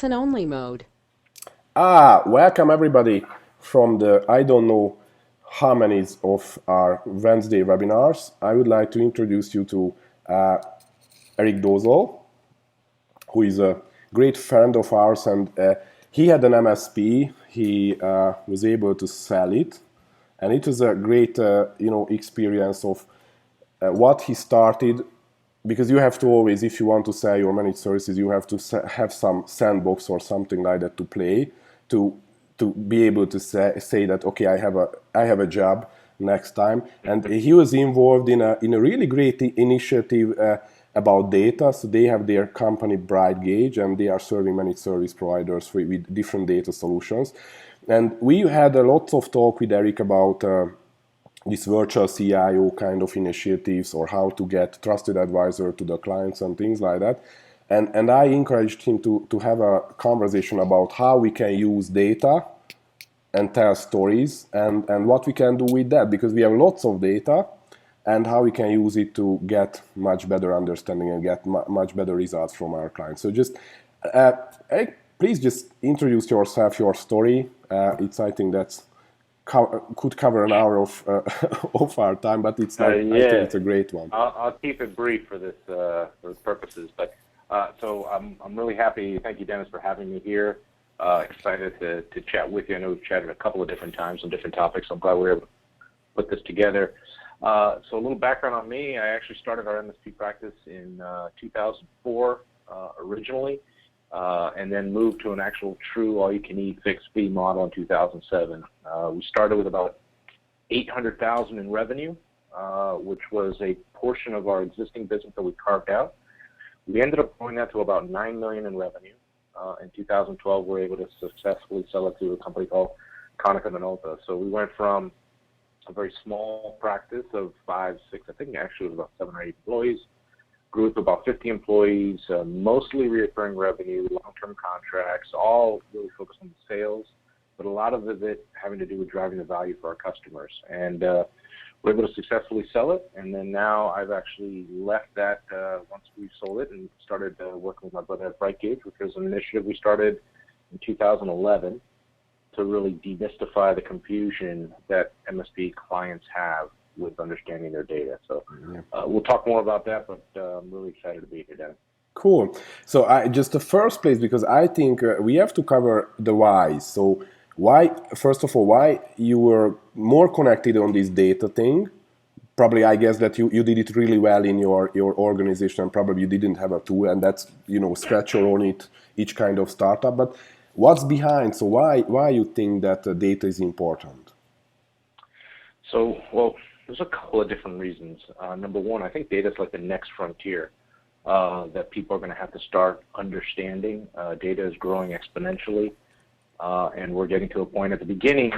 Listen-only mode. Welcome everybody from the I don't know how many of our Wednesday webinars. I would like to introduce you to uh, Eric Dosal, who is a great friend of ours, and he had an MSP. He was able to sell it, and it was a great experience of what he started, because you have to always, if you want to sell your managed services, you have to have some sandbox or something like that to play, to be able to say that, okay, I have a job next time. And he was involved in a really great initiative about data. So they have their company Brigades, and they are serving managed service providers with different data solutions. And we had a lot of talk with Eric about this virtual CIO kind of initiatives, or how to get trusted advisor to the clients and things like that. And I encouraged him to have a conversation about how we can use data and tell stories, and what we can do with that, because we have lots of data, and how we can use it to get much better understanding and get much better results from our clients. So just, uh, Eric, please just introduce yourself, your story. I think that's could cover an hour of of our time, but I think Yeah, it's a great one. I'll keep it brief for this for purposes. But so I'm really happy. Thank you, Dennis, for having me here. Excited to chat with you. I know we've chatted a couple of different times on different topics. I'm glad we were able to put this together. So a little background on me. I actually started our MSP practice in 2004 originally, and then moved to an actual true all-you-can-eat fixed fee model in 2007. We started with about 800,000 in revenue, which was a portion of our existing business that we carved out. We ended up growing that to about 9 million in revenue. In 2012, we were able to successfully sell it to a company called Konica Minolta. So we went from a very small practice of 5, 6, I think actually it was about 7 or 8 employees, grew to about 50 employees, mostly recurring revenue, long-term contracts, all really focused on the sales, but a lot of it having to do with driving the value for our customers. And we're able to successfully sell it. And then now I've actually left that once we sold it and started working with my brother at Brigades, which was an initiative we started in 2011 to really demystify the confusion that MSP clients have with understanding their data. So we'll talk more about that, but I'm really excited to be here, Dan. Cool. So just the first place, because I think we have to cover the whys. So why, first of all, why you were more connected on this data thing? Probably, I guess that you did it really well in your organization, and probably you didn't have a tool, and that's, scratch your own it, each kind of startup. But what's behind? So why you think that data is important? So, well, there's a couple of different reasons. Number one, I think data is like the next frontier that people are going to have to start understanding. Data is growing exponentially, and we're getting to a point at the beginning.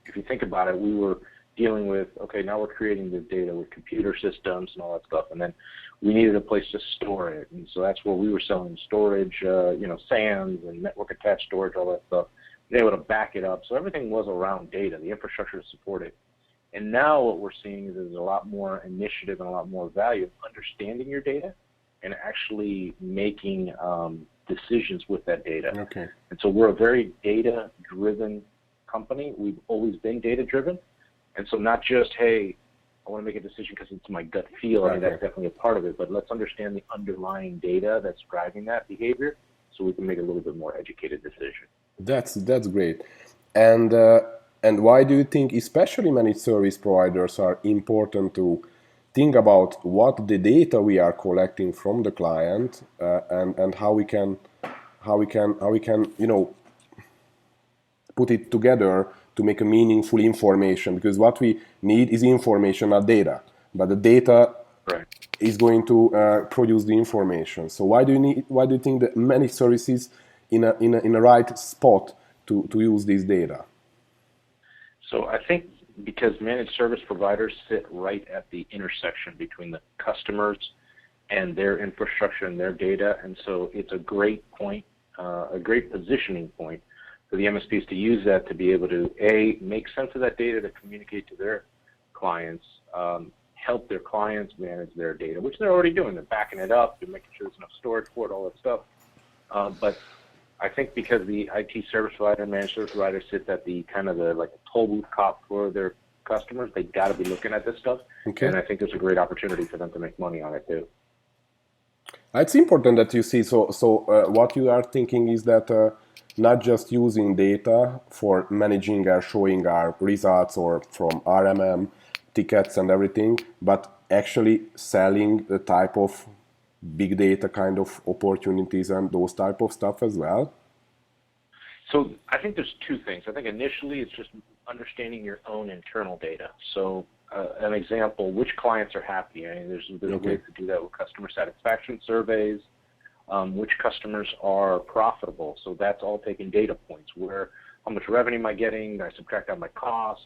If you think about it, we were dealing with, okay, now we're creating this data with computer systems and all that stuff, and then we needed a place to store it. And so that's where we were selling storage, SANs and network attached storage, all that stuff. They were able to back it up. So everything was around data, the infrastructure to support it. And now what we're seeing is there's a lot more initiative and a lot more value of understanding your data and actually making decisions with that data. Okay. And so we're a very data-driven company. We've always been data-driven. And so not just, hey, I want to make a decision because it's my gut feel. I mean, that's definitely a part of it. But let's understand the underlying data that's driving that behavior so we can make a little bit more educated decision. That's great. And why do you think, especially managed service providers, are important to think about what the data we are collecting from the client, and how we can put it together to make a meaningful information? Because what we need is information, not data. But the data Right. is going to produce the information. So why do you think that managed services in a right spot to use this data? So I think because managed service providers sit right at the intersection between the customers and their infrastructure and their data, and so it's a great point, a great positioning point for the MSPs to use that to be able to, A, make sense of that data to communicate to their clients, help their clients manage their data, which they're already doing. They're backing it up, they're making sure there's enough storage for it, all that stuff. But I think because the IT service provider and managed service provider sits at the kind of the like the toll booth cop for their customers, they got to be looking at this stuff. Okay. And I think there's a great opportunity for them to make money on it too. It's important that you see. So what you are thinking is that not just using data for managing or showing our results or from RMM tickets and everything, but actually selling the type of big data kind of opportunities and those type of stuff as well. So I think there's two things. I think initially it's just understanding your own internal data. So an example, which clients are happy? I mean, there's ways to do that with customer satisfaction surveys. Which customers are profitable? So that's all taking data points. How much revenue am I getting? I subtract out my cost.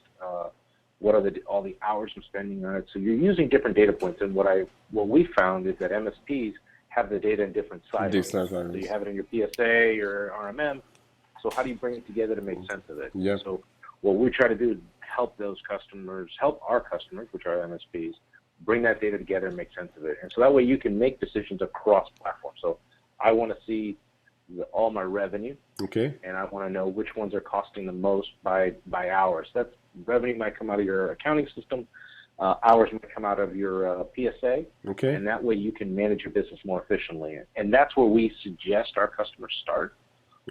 What are all the hours I'm spending on it? So you're using different data points. And what we found is that MSPs have the data in different silos. So you have it in your PSA or RMM. So how do you bring it together to make sense of it? Yeah. So what we try to do is help our customers, which are MSPs, bring that data together and make sense of it. And so that way you can make decisions across platforms. So I want to see all my revenue, and I want to know which ones are costing the most by hours. That revenue might come out of your accounting system, hours might come out of your PSA, and that way you can manage your business more efficiently. And that's where we suggest our customers start.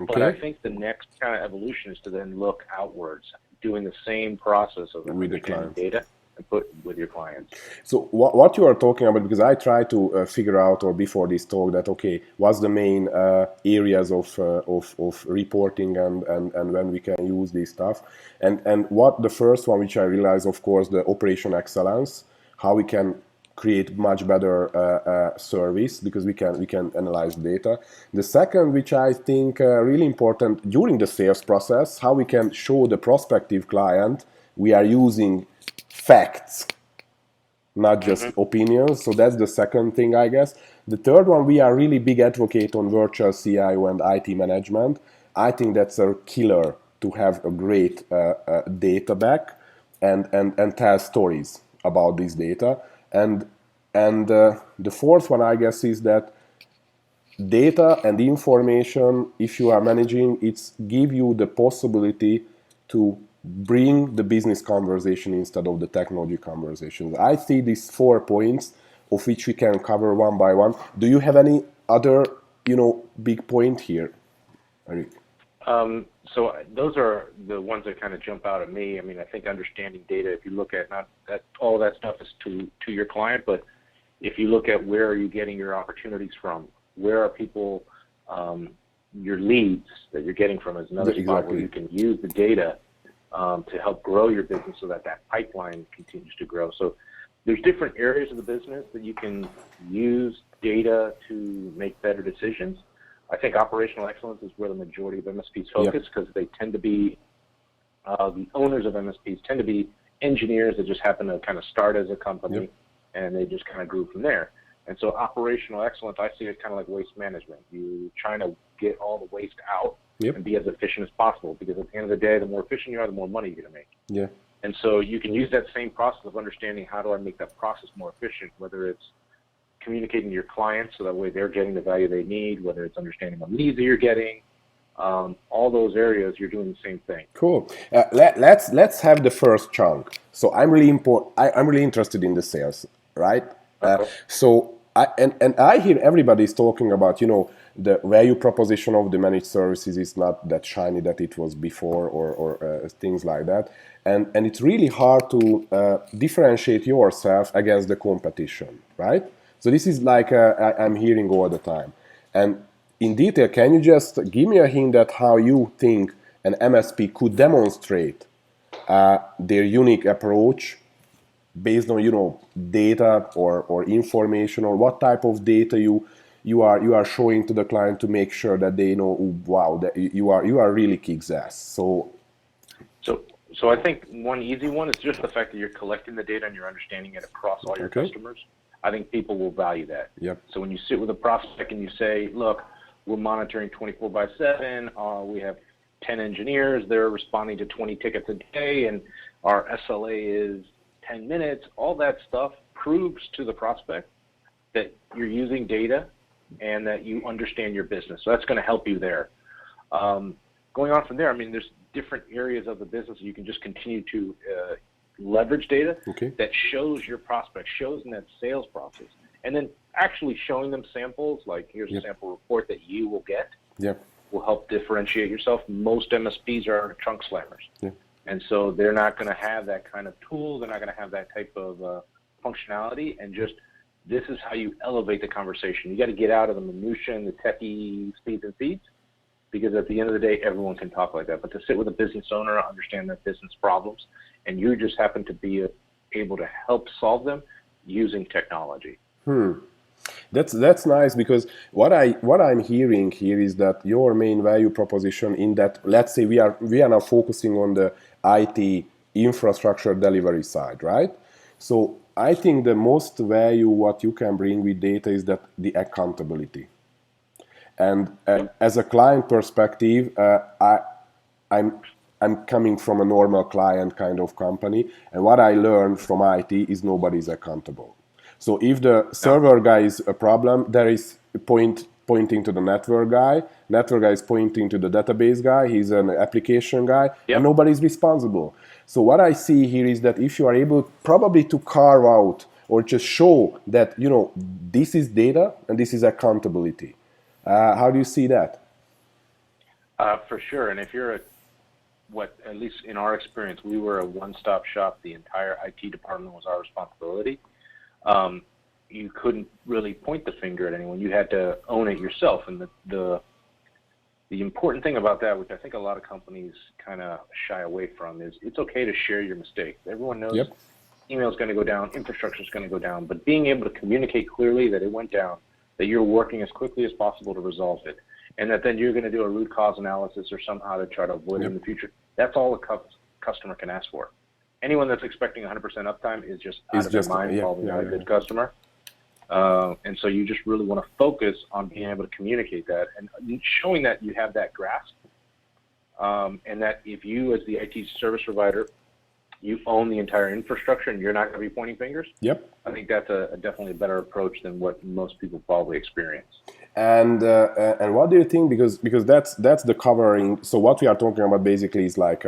But I think the next kind of evolution is to then look outwards, doing the same process of understanding data and put with your clients. So what you are talking about, because I try to figure out, or before this talk, that what's the main areas of reporting and when we can use this stuff, and what the first one which I realized, of course, the operation excellence, how we can create much better service because we can analyze data. The second, which I think really important during the sales process, how we can show the prospective client we are using facts, not just opinions. So that's the second thing, I guess. The third one, we are really big advocate on virtual CIO and IT management. I think that's a killer to have a great data back and tell stories about this data. And the fourth one, I guess, is that data and information, if you are managing, it's give you the possibility to bring the business conversation instead of the technology conversations. I see these 4 points of which we can cover one by one. Do you have any other, big point here, Eric? So those are the ones that kind of jump out at me. I mean, I think understanding data, if you look at not that all that stuff is to your client, but if you look at where are you getting your opportunities from, where are people, your leads that you're getting from is another spot where you can use the data to help grow your business so that pipeline continues to grow. So there's different areas of the business that you can use data to make better decisions. I think operational excellence is where the majority of MSPs focus because they tend to be, the owners of MSPs tend to be engineers that just happen to kind of start as a company and they just kind of grew from there. And so operational excellence, I see it kind of like waste management. You're trying to get all the waste out and be as efficient as possible because at the end of the day, the more efficient you are, the more money you're going to make. Yeah. And so you can use that same process of understanding how do I make that process more efficient, whether it's communicating to your clients so that way they're getting the value they need, whether it's understanding what leads that you're getting, all those areas, you're doing the same thing. Cool. Let's have the first chunk. So I'm really interested in the sales, right? So I hear everybody's talking about, the value proposition of the managed services is not that shiny that it was before or things like that. And it's really hard to differentiate yourself against the competition, right? So this is like I'm hearing all the time. And in detail, can you just give me a hint at how you think an MSP could demonstrate their unique approach based on data or information, or what type of data you are showing to the client to make sure that they know, wow, that you are really kicks ass. So I think one easy one is just the fact that you're collecting the data and you're understanding it across all your customers. I think people will value that. So when you sit with a prospect and you say, look, we're monitoring 24/7, we have 10 engineers, they're responding to 20 tickets a day, and our SLA is 10 minutes, all that stuff proves to the prospect that you're using data and that you understand your business. So that's going to help you there. Going on from there, I mean, there's different areas of the business you can just continue to leverage data that shows your prospect, shows in that sales process, and then actually showing them samples, like here's a sample report that you will get, will help differentiate yourself. Most MSPs are trunk slammers, and so they're not going to have that kind of tool, they're not going to have that type of functionality, and just this is how you elevate the conversation. You got to get out of the minutia and the techie speeds and feeds, because at the end of the day, everyone can talk like that. But to sit with a business owner, understand their business problems, and you just happen to be able to help solve them using technology. That's nice, because what I'm hearing here is that your main value proposition in that, let's say we are now focusing on the IT infrastructure delivery side, right? So I think the most value what you can bring with data is that the accountability. And as a client perspective, I'm coming from a normal client kind of company, and what I learned from IT is nobody's accountable. So if the server guy is a problem, there is pointing to the network guy is pointing to the database guy, he's an application guy, and nobody's responsible. So what I see here is that if you are able probably to carve out or just show that, you know, this is data and this is accountability. How do you see that? For sure. And if you're at least in our experience, we were a one-stop shop. The entire IT department was our responsibility. You couldn't really point the finger at anyone. You had to own it yourself. And the important thing about that, which I think a lot of companies kind of shy away from, is it's okay to share your mistakes. Everyone knows email is going to go down, infrastructure is going to go down, but being able to communicate clearly that it went down, that you're working as quickly as possible to resolve it, and that then you're going to do a root cause analysis or somehow to try to avoid it in the future. That's all a customer can ask for. Anyone that's expecting 100% uptime is just out of their mind, probably not a good customer. And so you just really want to focus on being able to communicate that and showing that you have that grasp, and that if you, as the IT service provider, you own the entire infrastructure and you're not going to be pointing fingers. I think that's definitely a better approach than what most people probably experience. And what do you think? Because that's the covering. So what we are talking about basically is like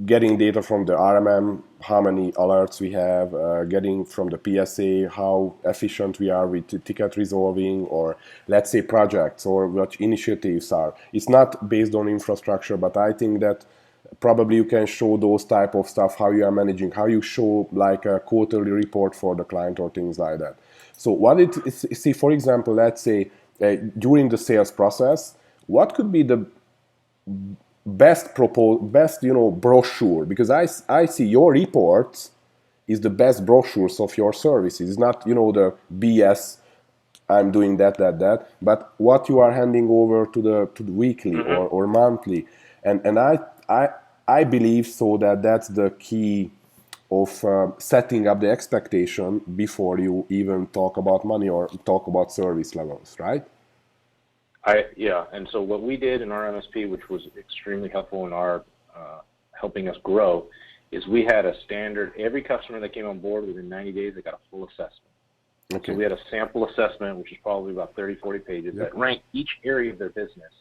getting data from the RMM, how many alerts we have, getting from the PSA, how efficient we are with ticket resolving, or let's say projects or what initiatives are. It's not based on infrastructure, but I think that probably you can show those type of stuff, how you are managing, how you show like a quarterly report for the client or things like that. So what it is, see, for example, let's say during the sales process, what could be the best brochure? Because I see your reports is the best brochures of your services. It's not, the BS, I'm doing that, but what you are handing over to the weekly or monthly. And I believe so that's the key of setting up the expectation before you even talk about money or talk about service levels, right? And so what we did in our MSP, which was extremely helpful in our helping us grow, is we had a standard. Every customer that came on board within 90 days, they got a full assessment. So we had a sample assessment, which is probably about 30, 40 pages, that ranked each area of their business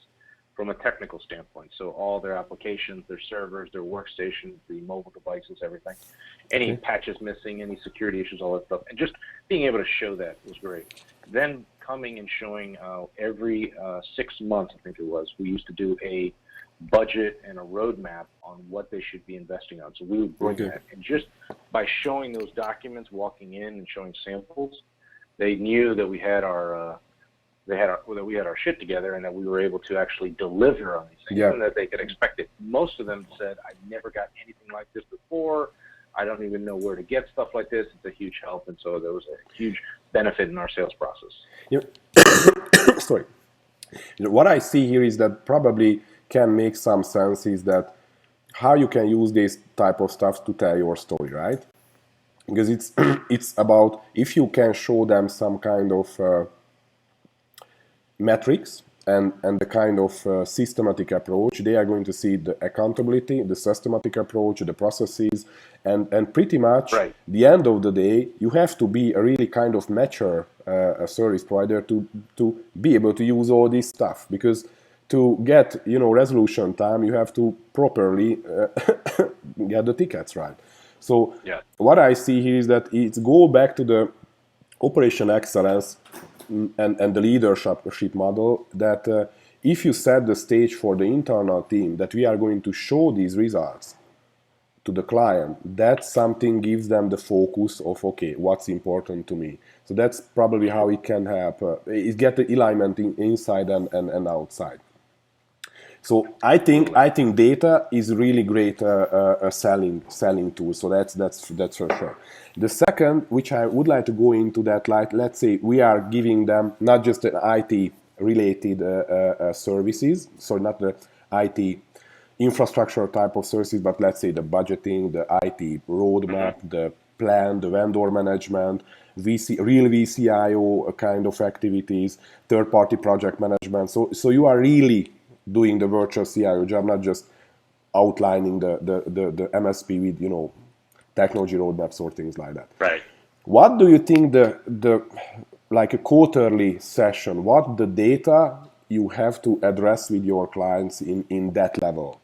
from a technical standpoint. So all their applications, their servers, their workstations, the mobile devices, everything. Any patches missing, any security issues, all that stuff. And just being able to show that was great. Then coming and showing every 6 months, I think it was, we used to do a budget and a roadmap on what they should be investing on. So we would bring that. And just by showing those documents, walking in and showing samples, they knew that we had our shit together and that we were able to actually deliver on these things and that they could expect it. Most of them said, I never got anything like this before. I don't even know where to get stuff like this. It's a huge help. And so there was a huge benefit in our sales process. Sorry. What I see here is that probably can make some sense is that how you can use this type of stuff to tell your story, right? Because it's about if you can show them some kind of metrics and the kind of systematic approach, they are going to see the accountability, the systematic approach, the processes, and pretty much the end of the day, you have to be a really kind of mature service provider to be able to use all this stuff. Because to get resolution time, you have to properly get the tickets right. So Yeah. what I see here is that it's go back to the operation excellence and the leadership model, that if you set the stage for the internal team that we are going to show these results to the client, that something gives them the focus of, okay, what's important to me. So that's probably how it can help. It get the alignment inside and outside. So I think data is really great a selling tool. So that's for sure. The second, which I would like to go into, that, like, let's say we are giving them not just an IT related services, so not the IT infrastructure type of services, but let's say the budgeting, the IT roadmap, the plan, the vendor management, real vCIO kind of activities, third-party project management. So you are really doing the virtual CIO job, not just outlining the MSP with technology roadmaps or things like that. Right. What do you think the like a quarterly session, what the data you have to address with your clients in that level?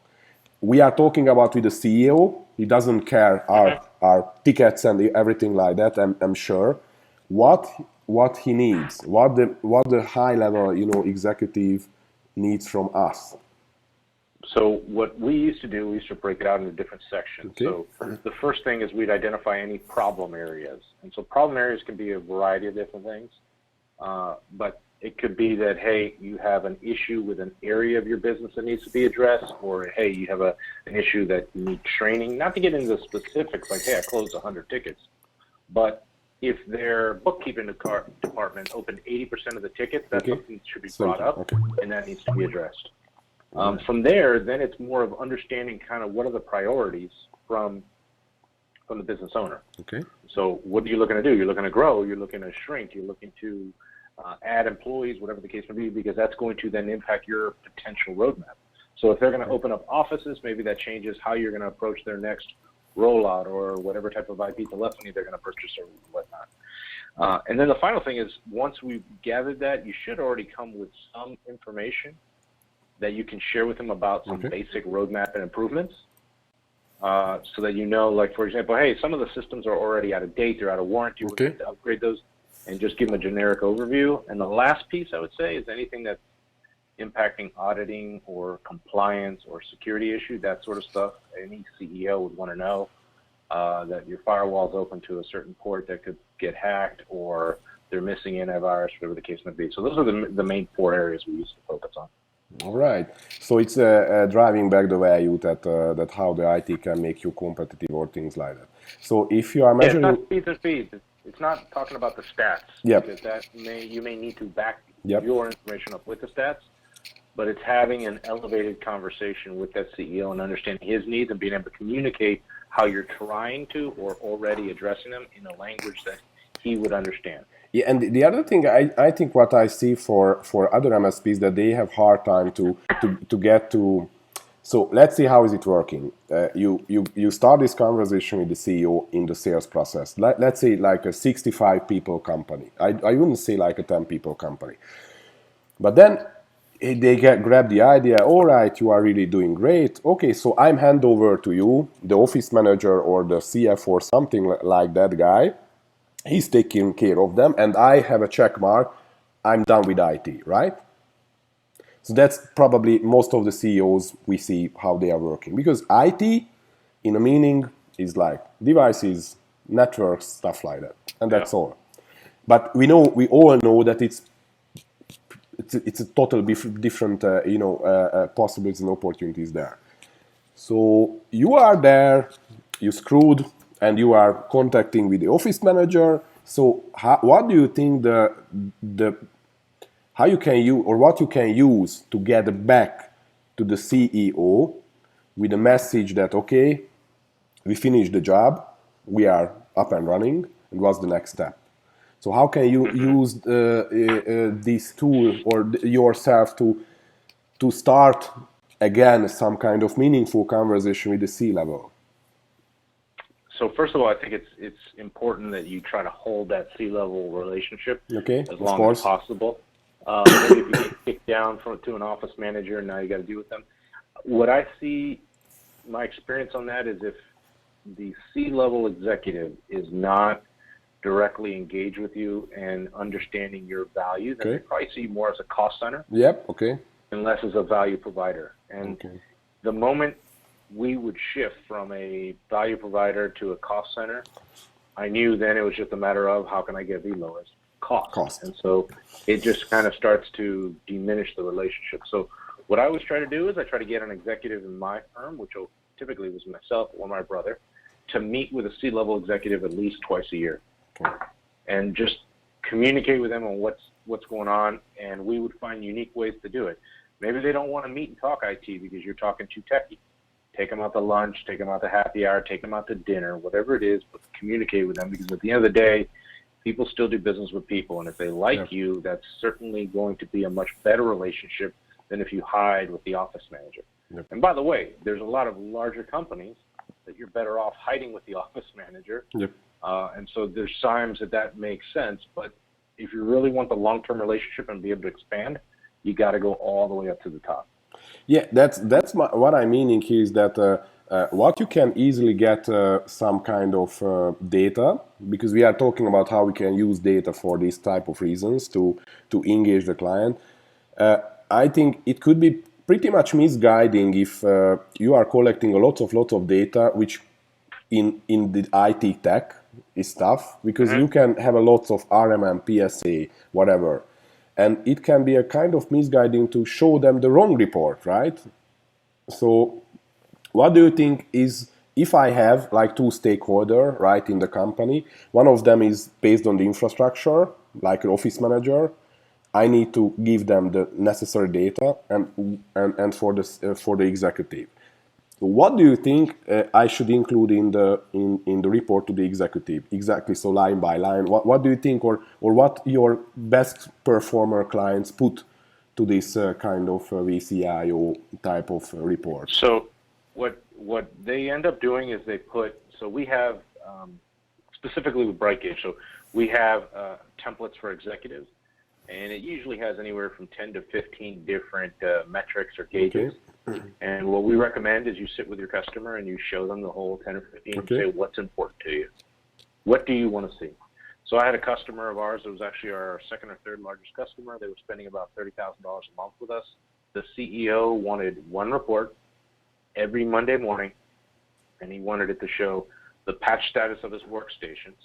We are talking about with the CEO. He doesn't care our tickets and everything like that. I'm sure. What he needs, what the high level executive needs from us. So what we used to do, we used to break it out into different sections. Okay. So the first thing is we'd identify any problem areas. And so problem areas can be a variety of different things. But it could be that, hey, you have an issue with an area of your business that needs to be addressed, or, hey, you have an issue that you need training. Not to get into the specifics, like, hey, I closed 100 tickets. But if their bookkeeping department opened 80% of the tickets, that's something that should be brought up, and that needs to be addressed. From there, then it's more of understanding kind of what are the priorities from the business owner. Okay. So what are you looking to do? You're looking to grow, you're looking to shrink, you're looking to add employees, whatever the case may be, because that's going to then impact your potential roadmap. So if they're going to open up offices, maybe that changes how you're going to approach their next rollout or whatever type of IP telephony they're going to purchase or whatnot. And then the final thing is, once we've gathered that, you should already come with some information that you can share with them about some basic roadmap and improvements, so that like, for example, hey, some of the systems are already out of date, they're out of warranty, we're going to upgrade those, and just give them a generic overview. And the last piece I would say is anything that's impacting auditing or compliance or security issue, that sort of stuff. Any CEO would want to know that your firewall is open to a certain port that could get hacked, or they're missing antivirus, whatever the case may be. So those are the main 4 areas we used to focus on. All right. So it's driving back the value that how the IT can make you competitive or things like that. So if you are measuring, it's not speeds and feeds. It's not talking about the stats, because you may need to back your information up with the stats, but it's having an elevated conversation with that CEO and understanding his needs and being able to communicate how you're trying to or already addressing them in a language that he would understand. Yeah, and the other thing I think what I see for other MSPs, that they have hard time to get to. So let's see how is it working. You start this conversation with the CEO in the sales process. Let's say like a 65 people company. I wouldn't say like a 10 people company. But then they grab the idea. All right, you are really doing great. Okay, so I'm hand over to you, the office manager or the CF or something like that guy. He's taking care of them, and I have a check mark. I'm done with IT, right? So that's probably most of the CEOs we see how they are working, because IT, in a meaning, is like devices, networks, stuff like that, and that's all. But we all know that it's a totally different possibilities and opportunities there. So you are there, you screwed, and you are contacting with the office manager. So what do you think how you can use, or what you can use to get back to the CEO with a message that, okay, we finished the job, we are up and running, and what's the next step? So how can you use this tool or yourself to start again some kind of meaningful conversation with the C-level? So first of all, I think it's important that you try to hold that C-level relationship as long as possible. Maybe if you get kicked down to an office manager and now you got to deal with them. What I see, my experience on that is if the C-level executive is not directly engaged with you and understanding your value, then they probably see you more as a cost center. Yep. Okay. And less as a value provider. And the moment we would shift from a value provider to a cost center, I knew then it was just a matter of how can I get the lowest cost. And so it just kind of starts to diminish the relationship. So what I always try to do is I try to get an executive in my firm, which typically was myself or my brother, to meet with a C-level executive at least twice a year. And just communicate with them on what's going on, and we would find unique ways to do it. Maybe they don't want to meet and talk IT because you're talking too techy. Take them out to lunch, take them out to happy hour, take them out to dinner, whatever it is, but communicate with them, because at the end of the day, people still do business with people, and if they like you, that's certainly going to be a much better relationship than if you hide with the office manager. And by the way, there's a lot of larger companies that you're better off hiding with the office manager. And so there's times that makes sense, but if you really want the long-term relationship and be able to expand, you got to go all the way up to the top. Yeah, that's what I'm meaning here is that what you can easily get some kind of data, because we are talking about how we can use data for these type of reasons to engage the client. I think it could be pretty much misguiding if you are collecting a lot of data, which in the IT tech is tough, because you can have a lot of RMM, PSA, whatever. And it can be a kind of misguiding to show them the wrong report, right? So what do you think is, if I have like two stakeholders, right, in the company, one of them is based on the infrastructure, like an office manager, I need to give them the necessary data, and for the executive. What do you think I should include in the report to the executive? Exactly, so line by line. What do you think, or what your best performer clients put to this kind of vCIO type of report? So what they end up doing is they put, so we have, specifically with Brigades, so we have templates for executives, and it usually has anywhere from 10 to 15 different metrics or gauges. And what we recommend is you sit with your customer and you show them the whole 10 or 15 and say what's important to you. What do you want to see? So I had a customer of ours that was actually our second or third largest customer. They were spending about $30,000 a month with us. The CEO wanted one report every Monday morning, and he wanted it to show the patch status of his workstations,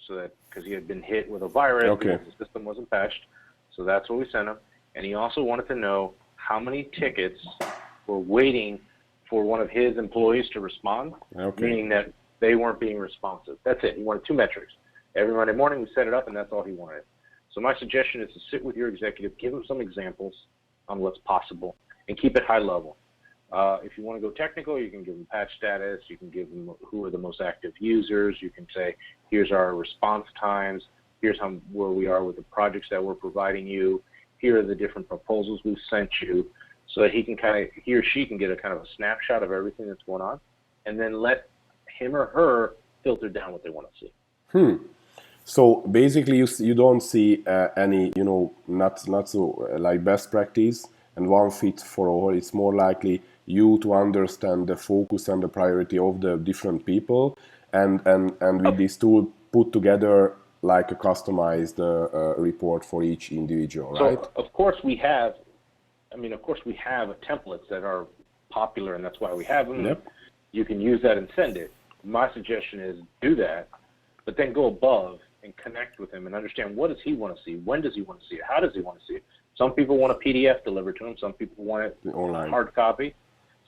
so that because he had been hit with a virus, because the system wasn't patched. So that's what we sent him. And he also wanted to know how many tickets were waiting for one of his employees to respond, meaning that they weren't being responsive. That's it. He wanted two metrics. Every Monday morning we set it up, and that's all he wanted. So my suggestion is to sit with your executive, give them some examples on what's possible, and keep it high level. If you want to go technical, you can give them patch status. You can give them who are the most active users. You can say, here's our response times. Here's where we are with the projects that we're providing you. Here are the different proposals we've sent you, so that he or she can get a kind of a snapshot of everything that's going on, and then let him or her filter down what they want to see. So basically, you don't see any, not so like best practice and one fit for all. It's more likely you to understand the focus and the priority of the different people, and with this tool put together like a customized report for each individual, right? So of course we have templates that are popular, and that's why we have them. You can use that and send it. My suggestion is do that, but then go above and connect with him and understand, what does he want to see? When does he want to see it? How does he want to see it? Some people want a PDF delivered to them. Some people want it online, hard copy.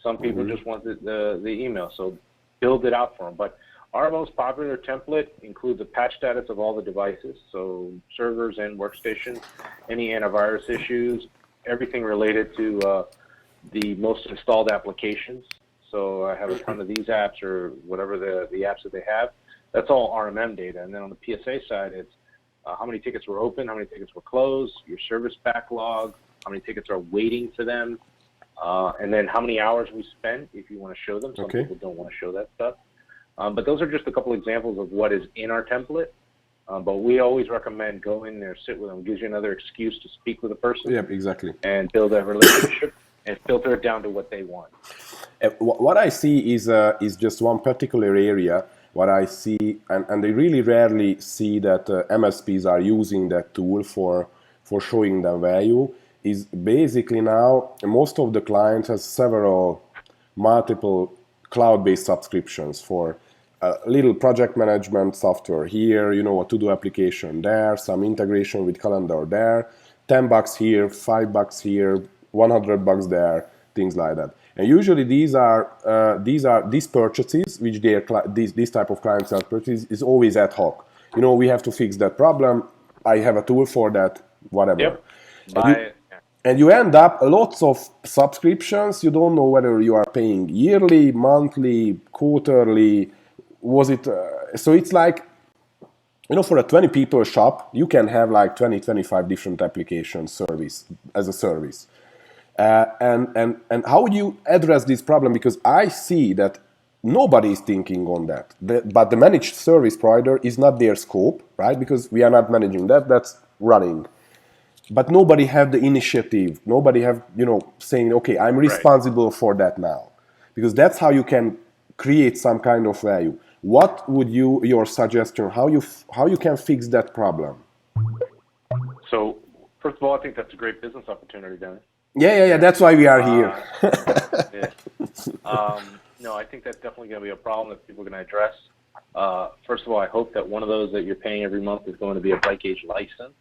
Some people just want the email. So build it out for them. But our most popular template includes a patch status of all the devices, so servers and workstations, any antivirus issues, everything related to the most installed applications. So I have a ton of these apps, or whatever the apps that they have. That's all RMM data. And then on the PSA side, it's how many tickets were open, how many tickets were closed, your service backlog, how many tickets are waiting for them, and then how many hours we spent, if you want to show them. Some people don't want to show that stuff. But those are just a couple examples of what is in our template. But we always recommend go in there, sit with them, gives you another excuse to speak with a person. Yep, exactly. And build that relationship and filter it down to what they want. What I see is just one particular area. What I see, and they really rarely see that MSPs are using that tool for showing them value, is basically now most of the clients has multiple cloud-based subscriptions for a little project management software here, a to-do application there, some integration with calendar there, $10 here, $5 here, $100 there, things like that. And usually these purchases, which these type of client side purchases, is always ad hoc. We have to fix that problem. I have a tool for that, whatever. Yep. And you end up lots of subscriptions. You don't know whether you are paying yearly, monthly, quarterly. So it's like, for a 20 people shop, you can have like 20, 25 different applications as a service. And how would you address this problem? Because I see that nobody is thinking on that. But the managed service provider is not their scope, right? Because we are not managing that. That's running. But nobody have the initiative. Nobody have, saying, okay, I'm responsible for that now. Because that's how you can create some kind of value. What would your suggestion, how you can fix that problem? So, first of all, I think that's a great business opportunity, Dennis. Yeah. That's why we are here. No, I think that's definitely going to be a problem that people are going to address. First of all, I hope that one of those that you're paying every month is going to be a Brigades license.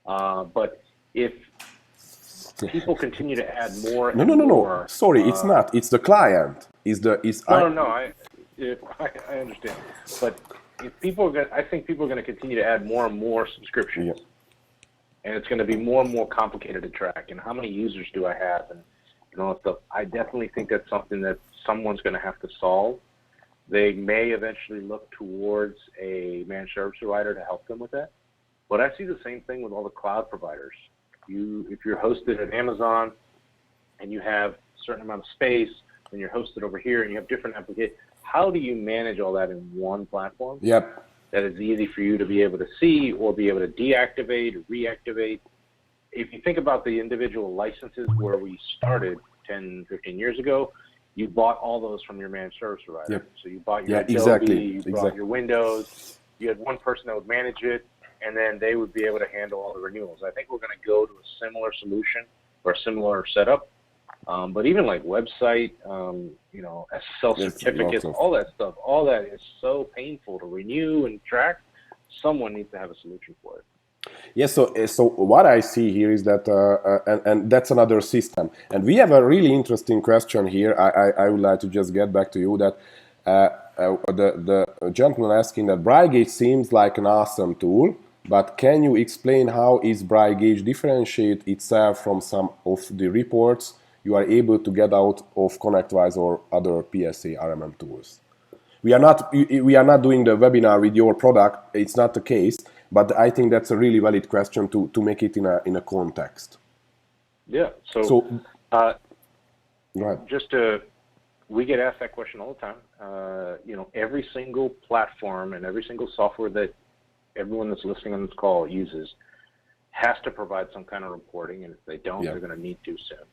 But if people continue to add more and more... No. Sorry, it's not. It's the client. No. I understand. But if I think people are going to continue to add more and more subscriptions. Yeah. And it's going to be more and more complicated to track. And how many users do I have? And stuff. I definitely think that's something that someone's going to have to solve. They may eventually look towards a managed service provider to help them with that. But I see the same thing with all the cloud providers. If you're hosted at Amazon and you have a certain amount of space, and you're hosted over here and you have different applications, how do you manage all that in one platform? Yep. That is easy for you to be able to see or be able to deactivate or reactivate. If you think about the individual licenses where we started 10, 15 years ago, you bought all those from your managed service provider. Yep. So you bought your Adobe, you bought your Windows, you had one person that would manage it, and then they would be able to handle all the renewals. I think we're going to go to a similar solution or a similar setup. But even like website, SSL certificates, all that stuff, all that is so painful to renew and track. Someone needs to have a solution for it. Yes, so what I see here is that, and that's another system. And we have a really interesting question here. I would like to just get back to you that the gentleman asking that Brigades seems like an awesome tool, but can you explain how is Brigades differentiate itself from some of the reports you are able to get out of ConnectWise or other PSA RMM tools? We are not doing the webinar with your product. It's not the case, but I think that's a really valid question to make it in a context. Yeah. So go ahead. We get asked that question all the time. Every single platform and every single software that everyone that's listening on this call uses has to provide some kind of reporting, and if they don't, they're going to need to soon.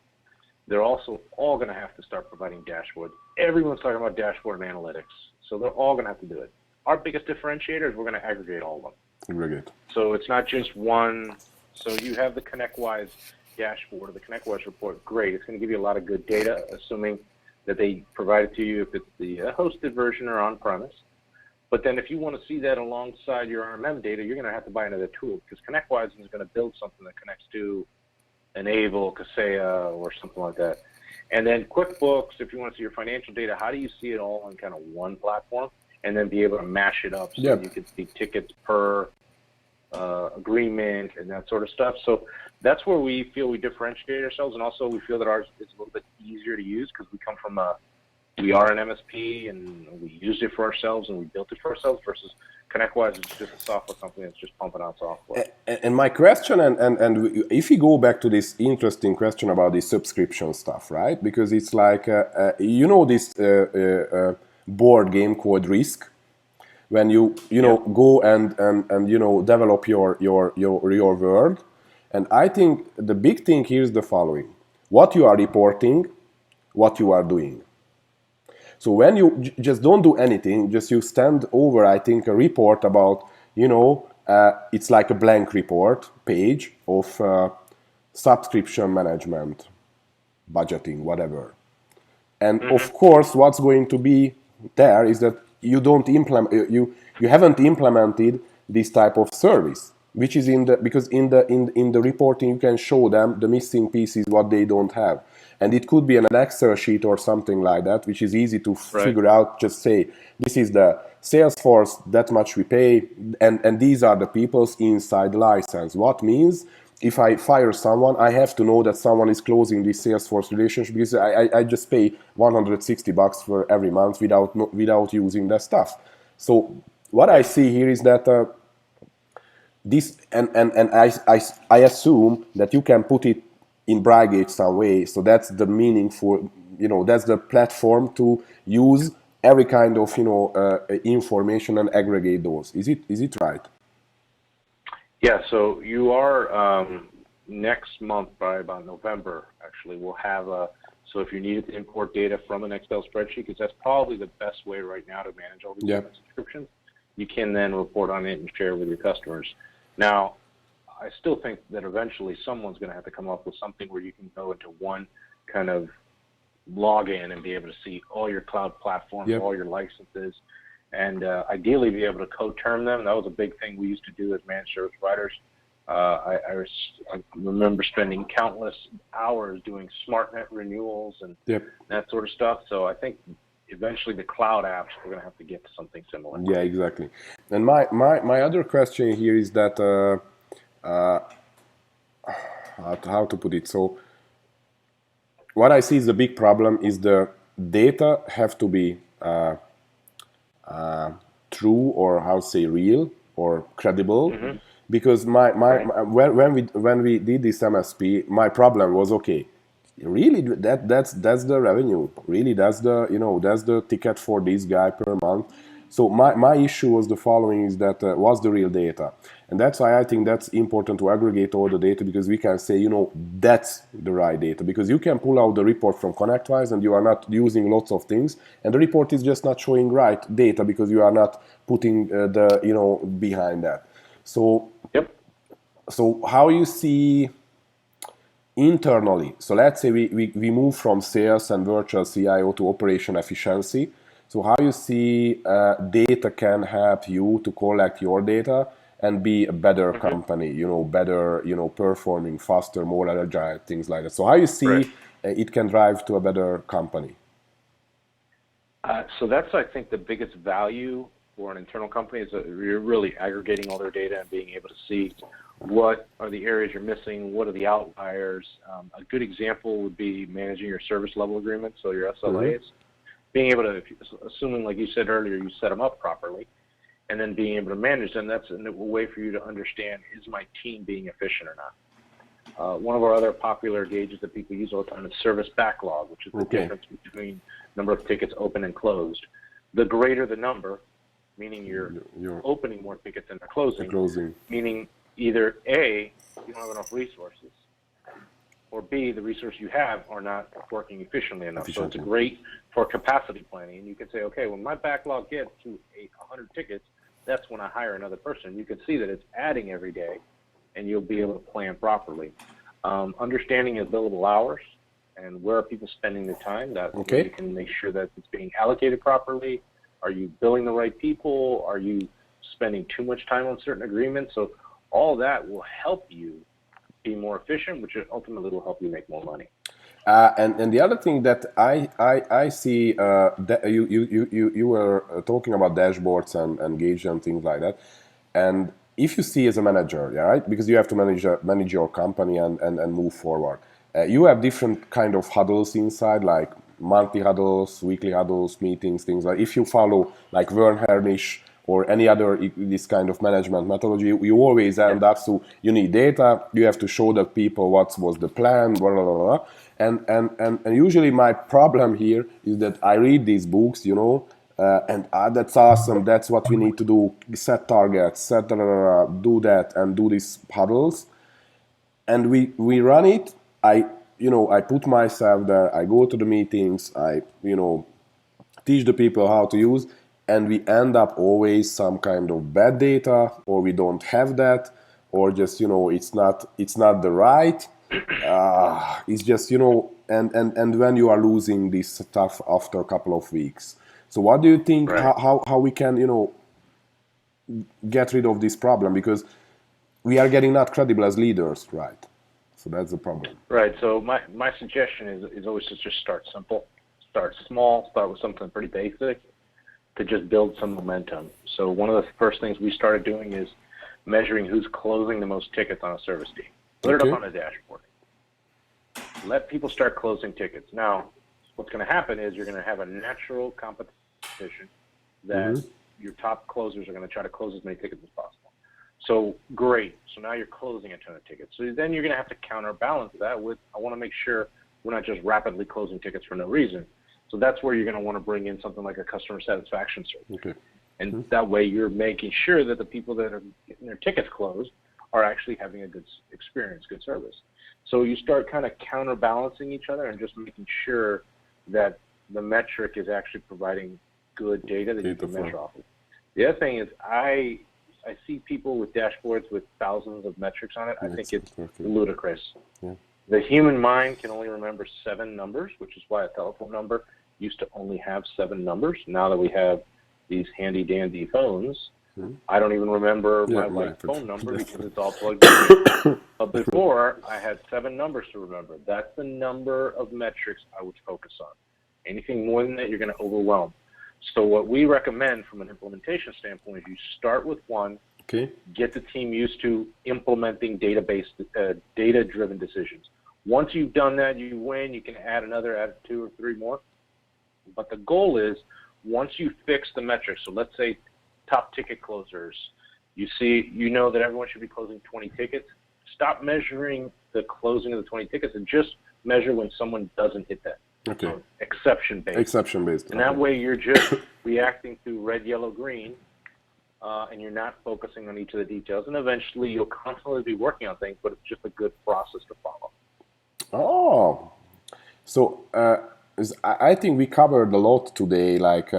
They're also all going to have to start providing dashboards. Everyone's talking about dashboard and analytics, so they're all going to have to do it. Our biggest differentiator is we're going to aggregate all of them. Aggregate. So it's not just one. So you have the ConnectWise dashboard or the ConnectWise report. Great. It's going to give you a lot of good data, assuming that they provide it to you if it's the hosted version or on-premise. But then if you want to see that alongside your RMM data, you're going to have to buy another tool, because ConnectWise is going to build something that connects to Enable, Kaseya, or something like that. And then QuickBooks, if you want to see your financial data, how do you see it all on kind of one platform and then be able to mash it up so you can see tickets per agreement and that sort of stuff. So that's where we feel we differentiate ourselves, and also we feel that ours is a little bit easier to use because we are an MSP and we use it for ourselves and we built it for ourselves, versus ConnectWise is just a software company that's just pumping out software. And my question, and if we go back to this interesting question about the subscription stuff, right? Because it's like, this board game called Risk, when you know go and you know develop your world. And I think the big thing here is the following: what you are reporting, what you are doing. So when you just don't do anything, just you stand over, I think, a report about, you know, it's like a blank report page of subscription management, budgeting, whatever. And of course, what's going to be there is that you don't implement, you haven't implemented this type of service, which is in the, because in the reporting you can show them the missing pieces, what they don't have. And it could be an Excel sheet or something like that, which is easy to figure out. Just say, this is the Salesforce, that much we pay, and these are the people's inside license. What means if I fire someone, I have to know that someone is closing this Salesforce relationship, because I just pay $160 for every month without using that stuff. So what I see here is that this, and I assume that you can put it in Brigades some way. So that's the meaning for, you know, that's the platform to use every kind of, you know, information and aggregate those. Is it right? Yeah, so you are next month, by about November, actually, we'll have so if you needed to import data from an Excel spreadsheet, because that's probably the best way right now to manage all these different subscriptions, you can then report on it and share with your customers. Now, I still think that eventually someone's going to have to come up with something where you can go into one kind of login and be able to see all your cloud platforms, all your licenses, and ideally be able to co-term them. That was a big thing we used to do as managed service providers. I remember spending countless hours doing SmartNet renewals and that sort of stuff. So I think eventually the cloud apps, we're going to have to get to something similar. Yeah, exactly. And my other question here is that how to put it? So what I see is the big problem is the data have to be true, or how to say, real or credible. Because when we did this MSP, my problem was, okay, really that's the revenue, really that's the, you know, that's the ticket for this guy per month. So my issue was the following, is that what's the real data? And that's why I think that's important to aggregate all the data, because we can say, you know, that's the right data, because you can pull out the report from ConnectWise and you are not using lots of things, and the report is just not showing right data because you are not putting the, you know, behind that. So so how you see internally, so let's say we move from sales and virtual CIO to operation efficiency. So how you see data can help you to collect your data and be a better company, you know, better, you know, performing faster, more agile, things like that. So how you see it can drive to a better company? So that's, I think, the biggest value for an internal company, is that you're really aggregating all their data and being able to see what are the areas you're missing, what are the outliers. A good example would be managing your service level agreements, so your SLAs. Being able to, assuming, like you said earlier, you set them up properly, and then being able to manage them, that's a way for you to understand, is my team being efficient or not? One of our other popular gauges that people use all the time is service backlog, which is the difference between number of tickets open and closed. The greater the number, meaning you're opening more tickets than they're closing, meaning either A, you don't have enough resources, or B, the resources you have are not working efficiently enough. So it's great for capacity planning. And you can say, okay, when my backlog gets to 100 tickets, that's when I hire another person. You can see that it's adding every day, and you'll be able to plan properly. Understanding your billable hours and where are people spending their time, that you can make sure that it's being allocated properly. Are you billing the right people? Are you spending too much time on certain agreements? So all that will help you be more efficient, which ultimately will help you make more money. And the other thing that I see, that you were talking about dashboards and gauge and things like that. And if you see as a manager, right, because you have to manage your company and move forward, you have different kind of huddles inside, like monthly huddles, weekly huddles, meetings, things like. If you follow like Vern Harnish or any other this kind of management methodology, you always end up, so you need data, you have to show the people what was the plan, blah, blah, blah, blah. And usually my problem here is that I read these books, you know, and that's awesome. That's what we need to do. Set targets, set do that, and do these huddles. And we run it. I put myself there. I go to the meetings. I teach the people how to use, and we end up always some kind of bad data, or we don't have that, or just it's not the right. It's just and when you are losing this stuff after a couple of weeks. So what do you think? Right. How we can get rid of this problem, because we are getting not credible as leaders, right? So that's the problem. Right. So my suggestion is always to just start simple, start small, start with something pretty basic to just build some momentum. So one of the first things we started doing is measuring who's closing the most tickets on a service team. Put it up on a dashboard. Let people start closing tickets. Now, what's going to happen is you're going to have a natural competition that your top closers are going to try to close as many tickets as possible. So great. So now you're closing a ton of tickets. So then you're going to have to counterbalance that with, I want to make sure we're not just rapidly closing tickets for no reason. So that's where you're going to want to bring in something like a customer satisfaction survey. Okay. And that way you're making sure that the people that are getting their tickets closed are actually having a good experience, good service. So you start kind of counterbalancing each other and just making sure that the metric is actually providing good data that you can measure off of. The other thing is I see people with dashboards with thousands of metrics on it. I think it's ludicrous. Yeah. The human mind can only remember 7 numbers, which is why a telephone number used to only have 7 numbers. Now that we have these handy dandy phones, I don't even remember my phone number because it's all plugged in. But before, I had 7 numbers to remember. That's the number of metrics I would focus on. Anything more than that, you're going to overwhelm. So what we recommend from an implementation standpoint is you start with one, get the team used to implementing data-driven decisions. Once you've done that, you win. You can add 2 or 3 more. But the goal is, once you fix the metrics, so let's say top ticket closers, you know that everyone should be closing 20 tickets. Stop measuring the closing of the 20 tickets and just measure when someone doesn't hit that. Okay. So exception-based. Exception-based. And that way you're just reacting to red, yellow, green, and you're not focusing on each of the details. And eventually you'll constantly be working on things, but it's just a good process to follow. Oh. So I think we covered a lot today, like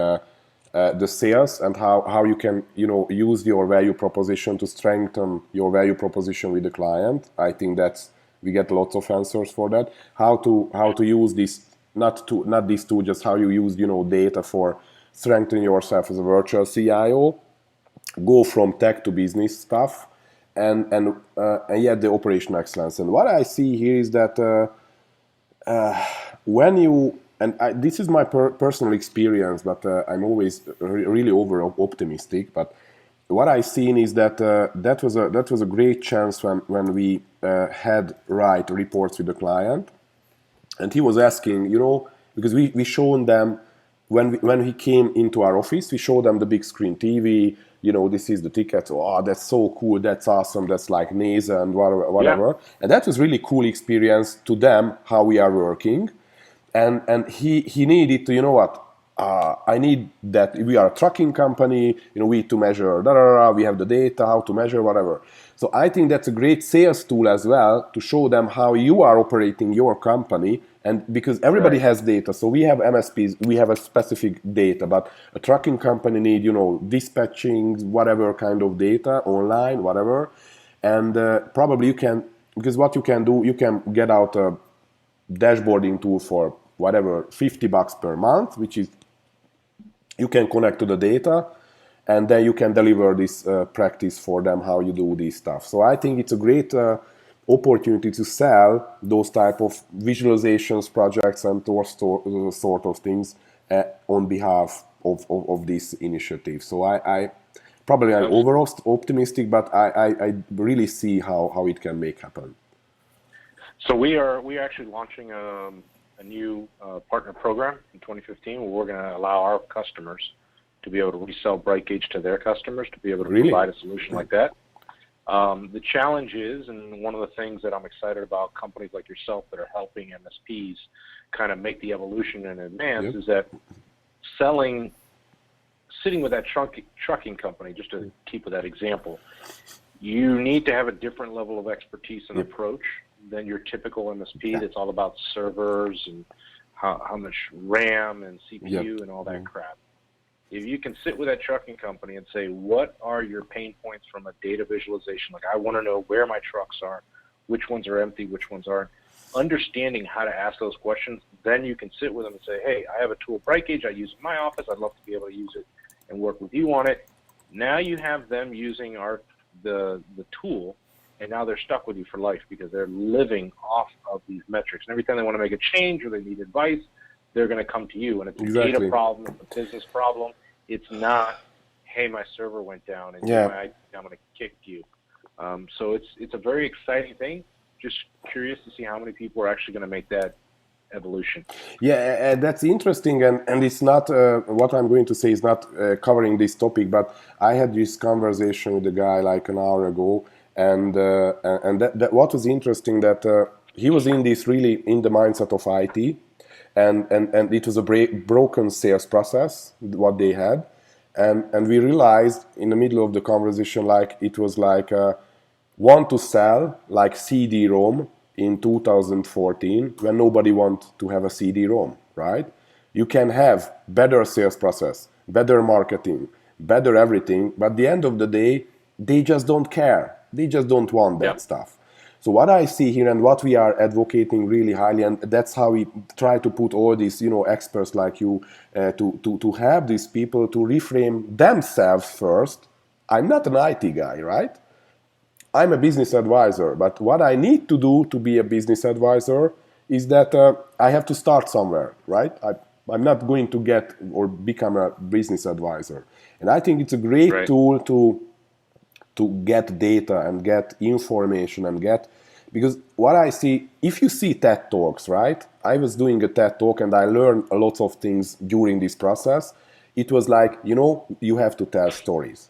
the sales and how you can use your value proposition to strengthen your value proposition with the client. I think we get lots of answers for that. How to use this, not this tool, just how you use data for strengthening yourself as a virtual CIO, go from tech to business stuff, and yet the operational excellence. And what I see here is that when you this is my personal experience, but I'm always really over optimistic. But what I've seen is that that was a great chance when we had write reports with the client, and he was asking, because we shown them when he came into our office, we showed them the big screen TV. This is the ticket. Oh, that's so cool. That's awesome. That's like NASA and whatever. Yeah. And that was really cool experience to them how we are working. And he needed to, I need that. We are a trucking company, we need to measure, we have the data, how to measure, whatever. So I think that's a great sales tool as well to show them how you are operating your company. And because everybody has data, so we have MSPs, we have a specific data, but a trucking company need, dispatching, whatever kind of data, online, whatever. And probably you can, because what you can do, you can get out a dashboarding tool for whatever, $50 per month, which is, you can connect to the data, and then you can deliver this practice for them, how you do this stuff. So I think it's a great opportunity to sell those type of visualizations, projects, and those sort of things on behalf of this initiative. So I'm over optimistic, but I really see how it can make happen. So we are actually launching a new partner program in 2015 where we're going to allow our customers to be able to resell Brigades to their customers to be able to provide a solution like that. The challenge is, and one of the things that I'm excited about companies like yourself that are helping MSPs kind of make the evolution in advance is that selling sitting with that trucking company, just to keep with that example, you need to have a different level of expertise and approach than your typical MSP that's all about servers and how much RAM and CPU and all that crap. If you can sit with that trucking company and say, what are your pain points from a data visualization? Like, I want to know where my trucks are, which ones are empty, which ones aren't. Understanding how to ask those questions, then you can sit with them and say, hey, I have a tool, Brigades, I use in my office. I'd love to be able to use it and work with you on it. Now you have them using the tool, and now they're stuck with you for life because they're living off of these metrics. And every time they want to make a change or they need advice, they're going to come to you. And it's a data problem, it's a business problem. It's not, hey, my server went down and I'm going to kick you. So it's a very exciting thing. Just curious to see how many people are actually going to make that evolution. Yeah, that's interesting, and it's not what I'm going to say is not covering this topic, but I had this conversation with a guy like an hour ago, and that what was interesting that he was in this really in the mindset of IT, and it was a broken sales process what they had, and we realized in the middle of the conversation like it was like want to sell like CD-ROM in 2014 when nobody wants to have a CD-ROM, right? You can have better sales process, better marketing, better everything, but at the end of the day, they just don't care. They just don't want that stuff. So what I see here and what we are advocating really highly, and that's how we try to put all these, experts like you to have these people to reframe themselves first. I'm not an IT guy, right? I'm a business advisor, but what I need to do to be a business advisor is that I have to start somewhere, right? I'm not going to get or become a business advisor. And I think it's a great tool to get data and get information and because what I see, if you see TED Talks, right? I was doing a TED Talk and I learned a lot of things during this process. It was like, you have to tell stories.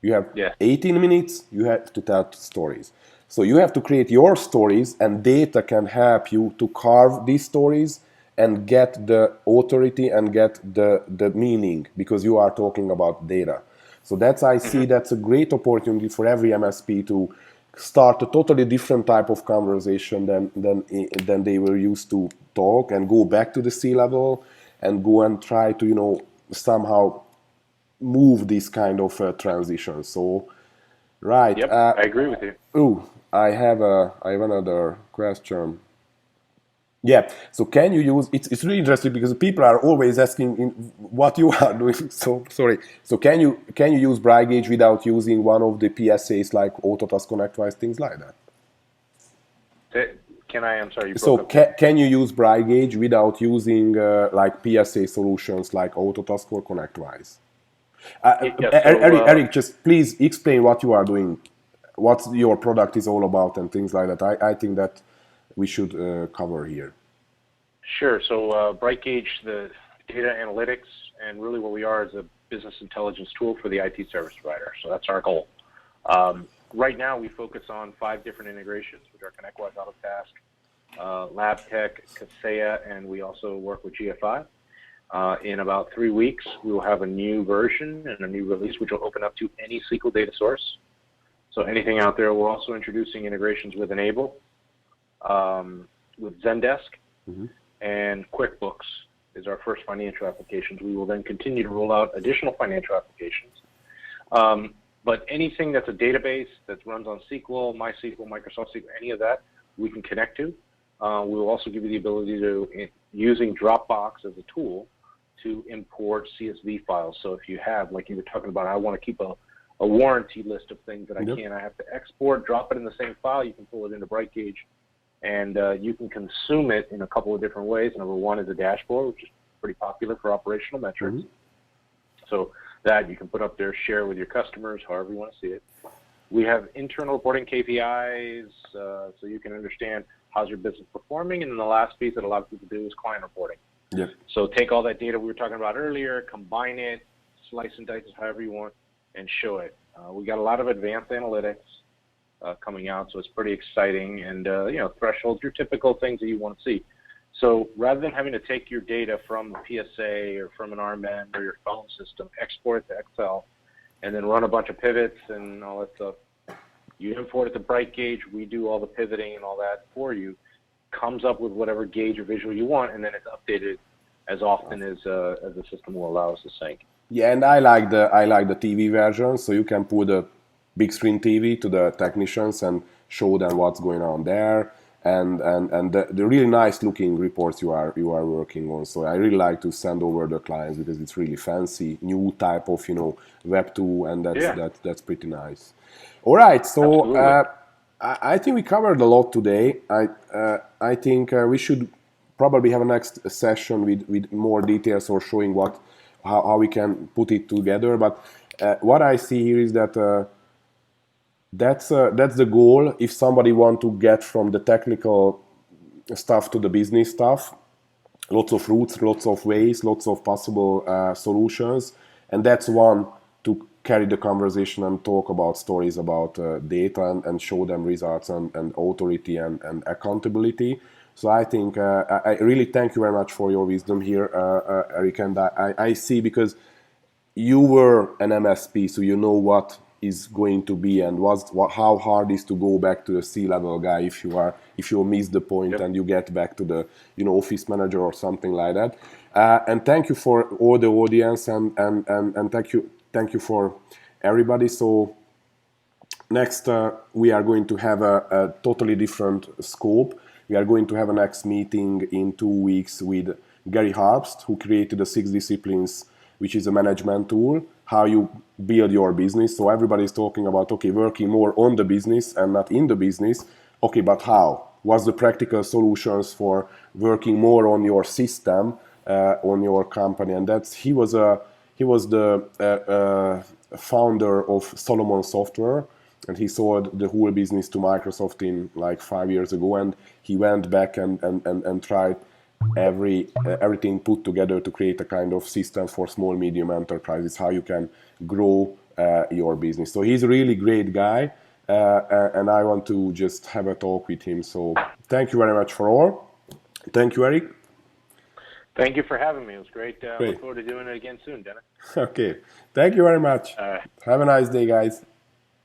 You have 18 minutes, you have to tell stories. So you have to create your stories, and data can help you to carve these stories and get the authority and get the meaning, because you are talking about data. So I see that's a great opportunity for every MSP to start a totally different type of conversation than they were used to talk, and go back to the C-level and go and try to, somehow move this kind of transition. So, right. Yep, I agree with you. I have another question. Yeah. So can you use? It's really interesting because people are always asking what you are doing. So sorry. So can you use Brigades without using one of the PSAs like Autotask, ConnectWise, things like that? I'm sorry. Can you use Brigades without using like PSA solutions like Autotask or ConnectWise? Eric, just please explain what you are doing, what your product is all about, and things like that. I think that we should cover here. Sure. So Brigades, the data analytics, and really what we are is a business intelligence tool for the IT service provider. So that's our goal. Right now, we focus on 5 different integrations, which are ConnectWise, Autotask, LabTech, Kaseya, and we also work with GFI. In about 3 weeks, we will have a new version and a new release, which will open up to any SQL data source. So anything out there. We're also introducing integrations with Enable, with Zendesk, and QuickBooks is our first financial applications. We will then continue to roll out additional financial applications. But anything that's a database that runs on SQL, MySQL, Microsoft SQL, any of that, we can connect to. We will also give you the ability to, using Dropbox as a tool, to import CSV files. So if you have, like you were talking about, I want to keep a warranty list of things that I have to export, drop it in the same file, you can pull it into Brigades, and you can consume it in a couple of different ways. Number one is a dashboard, which is pretty popular for operational metrics. So that you can put up there, share with your customers, however you want to see it. We have internal reporting KPIs, so you can understand how's your business performing. And then the last piece that a lot of people do is client reporting. So take all that data we were talking about earlier, combine it, slice and dice it however you want, and show it. We got a lot of advanced analytics coming out, so it's pretty exciting. And thresholds, your typical things that you want to see. So rather than having to take your data from the PSA or from an RMN or your phone system, export it to Excel, and then run a bunch of pivots and all that stuff, you import it to Brigades, we do all the pivoting and all that for you, comes up with whatever gauge or visual you want, and then it's updated as often as the system will allow us to sync. Yeah, and I like the TV version, so you can put a big screen TV to the technicians and show them what's going on there, and the really nice looking reports you are working on. So I really like to send over the clients because it's really fancy, new type of Web 2, and that's pretty nice. All right, so I think we covered a lot today. I think we should probably have a next session with more details or showing how we can put it together. But what I see here is that that's the goal. If somebody want to get from the technical stuff to the business stuff, lots of routes, lots of ways, lots of possible solutions, and that's one to carry the conversation and talk about stories about data and show them results and authority and accountability. So I think I really thank you very much for your wisdom here, Eric, and I see, because you were an MSP, so you know what is going to be and how hard it is to go back to the C-level guy if you miss the point and you get back to the office manager or something like that. And thank you for all the audience and thank you for everybody. So next we are going to have a totally different scope. We are going to have a next meeting in 2 weeks with Gary Harbst, who created the 6 disciplines, which is a management tool, how you build your business. So everybody is talking about, okay, working more on the business and not in the business. Okay, but how? What's the practical solutions for working more on your system, on your company? And he was the founder of Solomon Software, and he sold the whole business to Microsoft in like 5 years ago. And he went back and tried everything put together to create a kind of system for small medium enterprises, how you can grow your business. So he's a really great guy, and I want to just have a talk with him. So thank you very much for all. Thank you, Eric. Thank you for having me. It was great. Look forward to doing it again soon, Dennis. Okay, thank you very much. Have a nice day, guys.